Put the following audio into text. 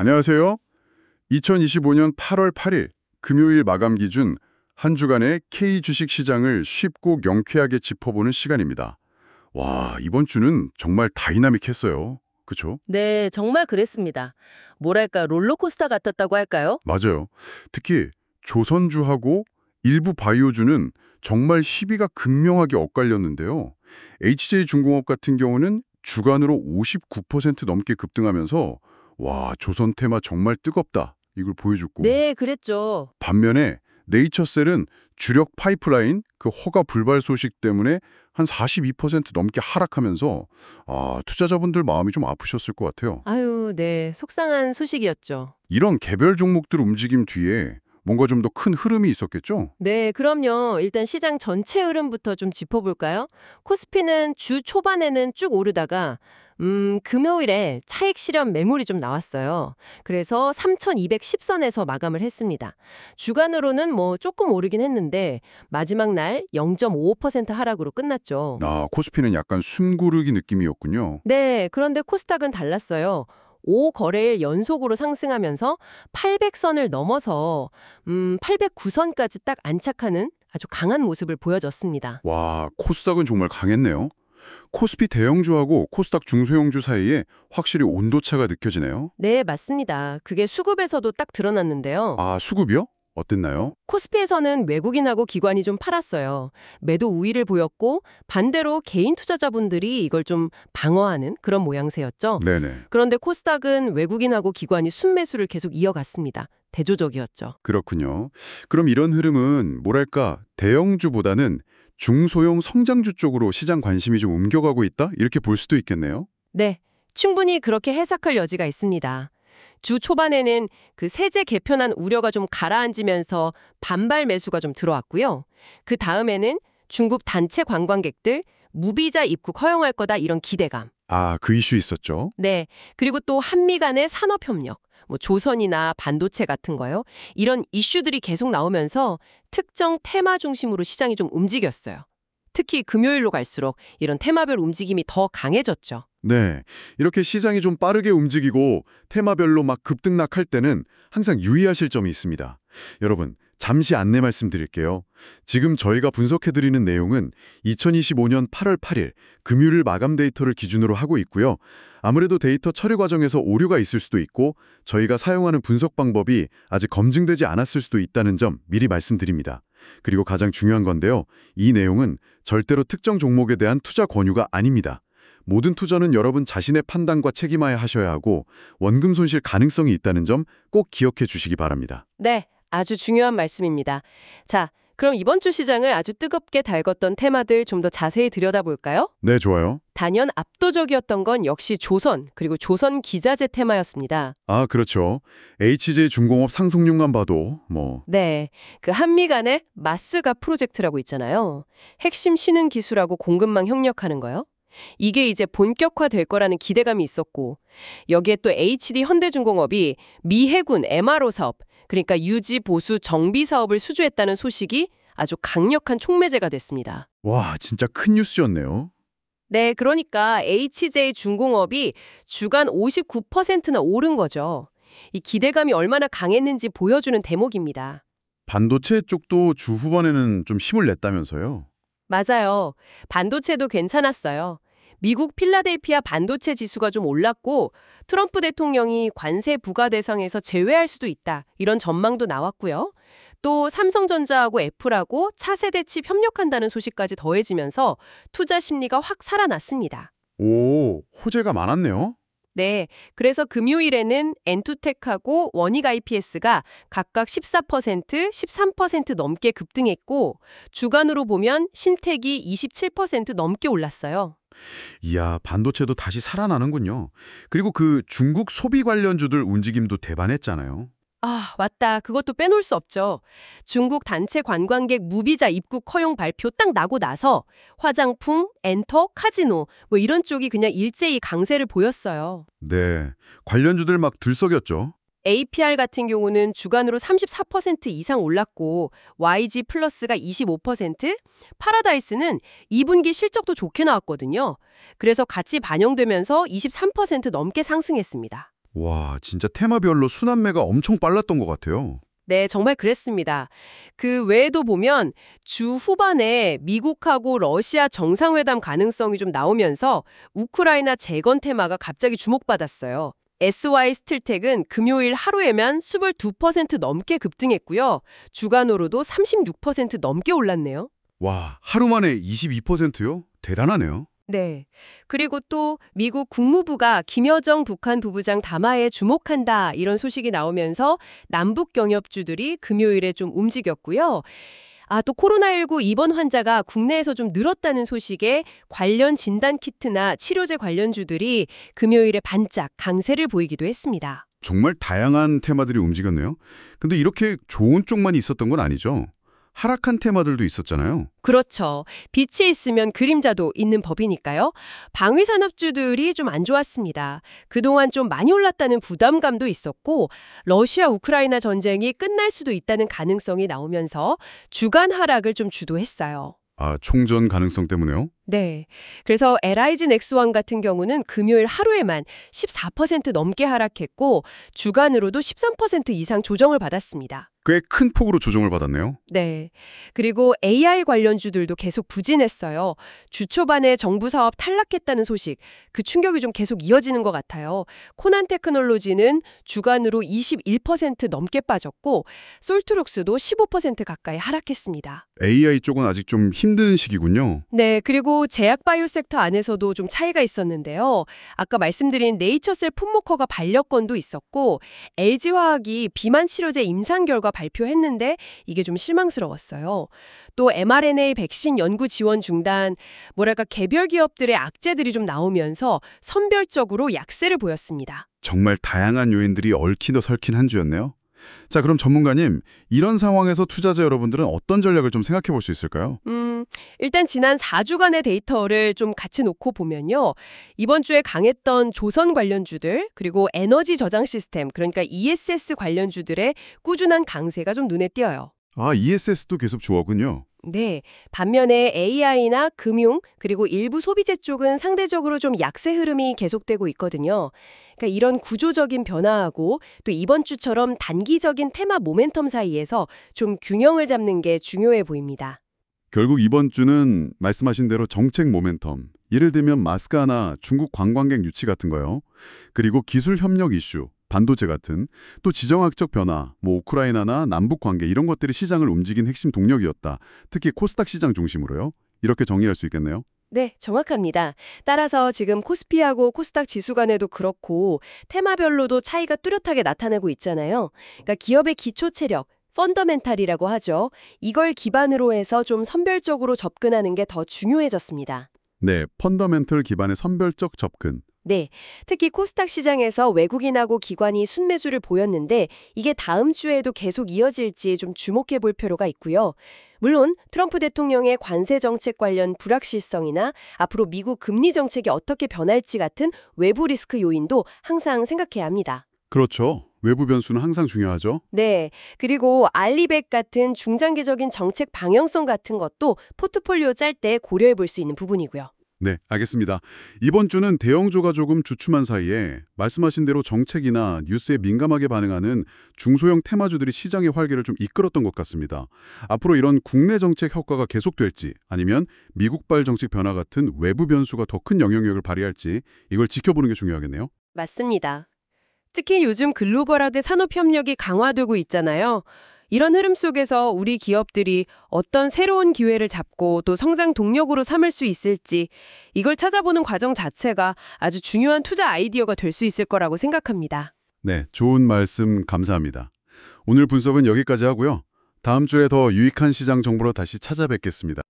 안녕하세요. 2025년 8월 8일 금요일 마감 기준 한 주간의 K 주식시장을 쉽고 명쾌하게 짚어보는 시간입니다. 와, 이번 주는 정말 다이나믹했어요. 그쵸? 네, 정말 그랬습니다. 뭐랄까, 롤러코스터 같았다고 할까요? 맞아요. 특히 조선주하고 일부 바이오주는 정말 시비가 극명하게 엇갈렸는데요. HJ중공업 같은 경우는 주간으로 59% 넘게 급등하면서 와, 조선 테마 정말 뜨겁다. 이걸 보여줬고. 네, 그랬죠. 반면에 네이처셀은 주력 파이프라인 그 허가 불발 소식 때문에 한 42% 넘게 하락하면서 투자자분들 마음이 좀 아프셨을 것 같아요. 아유, 네, 속상한 소식이었죠. 이런 개별 종목들 움직임 뒤에 뭔가 좀 더 큰 흐름이 있었겠죠? 네, 그럼요. 일단 시장 전체 흐름부터 좀 짚어볼까요? 코스피는 주 초반에는 쭉 오르다가 금요일에 차익 실현 매물이 좀 나왔어요. 그래서 3,210선에서 마감을 했습니다. 주간으로는 뭐 조금 오르긴 했는데 마지막 날 0.55% 하락으로 끝났죠. 코스피는 약간 숨고르기 느낌이었군요. 네, 그런데 코스닥은 달랐어요. 5거래일 연속으로 상승하면서 800선을 넘어서 809선까지 딱 안착하는 아주 강한 모습을 보여줬습니다. 와, 코스닥은 정말 강했네요. 코스피 대형주하고 코스닥 중소형주 사이에 확실히 온도차가 느껴지네요. 네, 맞습니다. 그게 수급에서도 딱 드러났는데요. 수급이요? 어땠나요? 코스피에서는 외국인하고 기관이 좀 팔았어요. 매도 우위를 보였고 반대로 개인 투자자분들이 이걸 좀 방어하는 그런 모양새였죠. 네네. 그런데 코스닥은 외국인하고 기관이 순매수를 계속 이어갔습니다. 대조적이었죠. 그렇군요. 그럼 이런 흐름은 뭐랄까 대형주보다는 중소형 성장주 쪽으로 시장 관심이 좀 옮겨가고 있다? 이렇게 볼 수도 있겠네요. 네, 충분히 그렇게 해석할 여지가 있습니다. 주 초반에는 그 세제 개편안 우려가 좀 가라앉으면서 반발 매수가 좀 들어왔고요. 그 다음에는 중국 단체 관광객들 무비자 입국 허용할 거다 이런 기대감. 그 이슈 있었죠. 네, 그리고 또 한미 간의 산업협력, 뭐 조선이나 반도체 같은 거요. 이런 이슈들이 계속 나오면서 특정 테마 중심으로 시장이 좀 움직였어요. 특히 금요일로 갈수록 이런 테마별 움직임이 더 강해졌죠. 네. 이렇게 시장이 좀 빠르게 움직이고 테마별로 막 급등락할 때는 항상 유의하실 점이 있습니다. 여러분, 잠시 안내 말씀드릴게요. 지금 저희가 분석해드리는 내용은 2025년 8월 8일 금요일 마감 데이터를 기준으로 하고 있고요. 아무래도 데이터 처리 과정에서 오류가 있을 수도 있고 저희가 사용하는 분석 방법이 아직 검증되지 않았을 수도 있다는 점 미리 말씀드립니다. 그리고 가장 중요한 건데요. 이 내용은 절대로 특정 종목에 대한 투자 권유가 아닙니다. 모든 투자는 여러분 자신의 판단과 책임하에 하셔야 하고 원금 손실 가능성이 있다는 점 꼭 기억해 주시기 바랍니다. 네, 아주 중요한 말씀입니다. 자, 그럼 이번 주 시장을 아주 뜨겁게 달궜던 테마들 좀 더 자세히 들여다볼까요? 네, 좋아요. 단연 압도적이었던 건 역시 조선, 그리고 조선 기자재 테마였습니다. 그렇죠. HJ중공업 상승률만 봐도 네, 그 한미 간의 마스가 프로젝트라고 있잖아요. 핵심 신흥 기술하고 공급망 협력하는 거요. 이게 이제 본격화될 거라는 기대감이 있었고 여기에 또 HD 현대중공업이 미 해군 MRO 사업, 그러니까 유지, 보수, 정비 사업을 수주했다는 소식이 아주 강력한 촉매제가 됐습니다. 와, 진짜 큰 뉴스였네요. 네, 그러니까 HJ중공업이 주간 59%나 오른 거죠. 이 기대감이 얼마나 강했는지 보여주는 대목입니다. 반도체 쪽도 주 후반에는 좀 힘을 냈다면서요? 맞아요. 반도체도 괜찮았어요. 미국 필라델피아 반도체 지수가 좀 올랐고 트럼프 대통령이 관세 부과 대상에서 제외할 수도 있다. 이런 전망도 나왔고요. 또 삼성전자하고 애플하고 차세대 칩 협력한다는 소식까지 더해지면서 투자 심리가 확 살아났습니다. 오, 호재가 많았네요. 네, 그래서 금요일에는 엔투텍하고 원익 IPS가 각각 14%, 13% 넘게 급등했고 주간으로 보면 신택이 27% 넘게 올랐어요. 이야, 반도체도 다시 살아나는군요. 그리고 그 중국 소비 관련주들 움직임도 대반했잖아요. 맞다. 그것도 빼놓을 수 없죠. 중국 단체 관광객 무비자 입국 허용 발표 딱 나고 나서 화장품, 엔터, 카지노 뭐 이런 쪽이 그냥 일제히 강세를 보였어요. 네, 관련주들 막 들썩였죠. APR 같은 경우는 주간으로 34% 이상 올랐고 YG 플러스가 25%, 파라다이스는 2분기 실적도 좋게 나왔거든요. 그래서 같이 반영되면서 23% 넘게 상승했습니다. 와, 진짜 테마별로 순환매가 엄청 빨랐던 것 같아요. 네, 정말 그랬습니다. 그 외에도 보면 주 후반에 미국하고 러시아 정상회담 가능성이 좀 나오면서 우크라이나 재건 테마가 갑자기 주목받았어요. SY 스틸텍은 금요일 하루에만 수불 2% 넘게 급등했고요. 주간으로도 36% 넘게 올랐네요. 와, 하루 만에 22%요? 대단하네요. 네. 그리고 또 미국 국무부가 김여정 북한 부부장 담화에 주목한다 이런 소식이 나오면서 남북 경협주들이 금요일에 좀 움직였고요. 또 코로나19 입원 환자가 국내에서 좀 늘었다는 소식에 관련 진단 키트나 치료제 관련주들이 금요일에 반짝 강세를 보이기도 했습니다. 정말 다양한 테마들이 움직였네요. 근데 이렇게 좋은 쪽만 있었던 건 아니죠. 하락한 테마들도 있었잖아요. 그렇죠. 빛이 있으면 그림자도 있는 법이니까요. 방위산업주들이 좀 안 좋았습니다. 그동안 좀 많이 올랐다는 부담감도 있었고 러시아 우크라이나 전쟁이 끝날 수도 있다는 가능성이 나오면서 주간 하락을 좀 주도했어요. 아, 총전 가능성 때문에요? 네. 그래서 LIG 넥스원 같은 경우는 금요일 하루에만 14% 넘게 하락했고 주간으로도 13% 이상 조정을 받았습니다. 꽤 큰 폭으로 조정을 받았네요. 네. 그리고 AI 관련주들도 계속 부진했어요. 주 초반에 정부 사업 탈락했다는 소식, 그 충격이 좀 계속 이어지는 것 같아요. 코난 테크놀로지는 주간으로 21% 넘게 빠졌고 솔트룩스도 15% 가까이 하락했습니다. AI 쪽은 아직 좀 힘든 시기군요. 네, 그리고 제약 바이오 섹터 안에서도 좀 차이가 있었는데요. 아까 말씀드린 네이처셀 풋모커가 반려권도 있었고 LG화학이 비만 치료제 임상 결과 발표했는데 이게 좀 실망스러웠어요. 또 mRNA 백신 연구 지원 중단, 개별 기업들의 악재들이 좀 나오면서 선별적으로 약세를 보였습니다. 정말 다양한 요인들이 얽히다 설킨 한 주였네요. 자, 그럼 전문가님, 이런 상황에서 투자자 여러분들은 어떤 전략을 좀 생각해 볼 수 있을까요? 일단 지난 4주간의 데이터를 좀 같이 놓고 보면요. 이번 주에 강했던 조선 관련주들, 그리고 에너지 저장 시스템, 그러니까 ESS 관련주들의 꾸준한 강세가 좀 눈에 띄어요. 아, ESS도 계속 좋아군요. 네. 반면에 AI나 금융, 그리고 일부 소비재 쪽은 상대적으로 좀 약세 흐름이 계속되고 있거든요. 그러니까 이런 구조적인 변화하고 또 이번 주처럼 단기적인 테마 모멘텀 사이에서 좀 균형을 잡는 게 중요해 보입니다. 결국 이번 주는 말씀하신 대로 정책 모멘텀, 예를 들면 마스크나 중국 관광객 유치 같은 거요. 그리고 기술 협력 이슈, 반도체 같은 또 지정학적 변화, 우크라이나나 남북 관계 이런 것들이 시장을 움직인 핵심 동력이었다. 특히 코스닥 시장 중심으로요. 이렇게 정리할 수 있겠네요. 네, 정확합니다. 따라서 지금 코스피하고 코스닥 지수 간에도 그렇고 테마별로도 차이가 뚜렷하게 나타나고 있잖아요. 그러니까 기업의 기초 체력, 펀더멘탈이라고 하죠. 이걸 기반으로 해서 좀 선별적으로 접근하는 게 더 중요해졌습니다. 네, 펀더멘털 기반의 선별적 접근. 네, 특히 코스닥 시장에서 외국인하고 기관이 순매수를 보였는데 이게 다음 주에도 계속 이어질지 좀 주목해 볼 필요가 있고요. 물론 트럼프 대통령의 관세 정책 관련 불확실성이나 앞으로 미국 금리 정책이 어떻게 변할지 같은 외부 리스크 요인도 항상 생각해야 합니다. 그렇죠. 외부 변수는 항상 중요하죠. 네, 그리고 알리백 같은 중장기적인 정책 방향성 같은 것도 포트폴리오 짤 때 고려해 볼 수 있는 부분이고요. 네, 알겠습니다. 이번 주는 대형주가 조금 주춤한 사이에 말씀하신 대로 정책이나 뉴스에 민감하게 반응하는 중소형 테마주들이 시장의 활기를 좀 이끌었던 것 같습니다. 앞으로 이런 국내 정책 효과가 계속될지 아니면 미국발 정책 변화 같은 외부 변수가 더 큰 영향력을 발휘할지 이걸 지켜보는 게 중요하겠네요. 맞습니다. 특히 요즘 글로벌화된 산업협력이 강화되고 있잖아요. 이런 흐름 속에서 우리 기업들이 어떤 새로운 기회를 잡고 또 성장 동력으로 삼을 수 있을지 이걸 찾아보는 과정 자체가 아주 중요한 투자 아이디어가 될 수 있을 거라고 생각합니다. 네, 좋은 말씀 감사합니다. 오늘 분석은 여기까지 하고요. 다음 주에 더 유익한 시장 정보로 다시 찾아뵙겠습니다.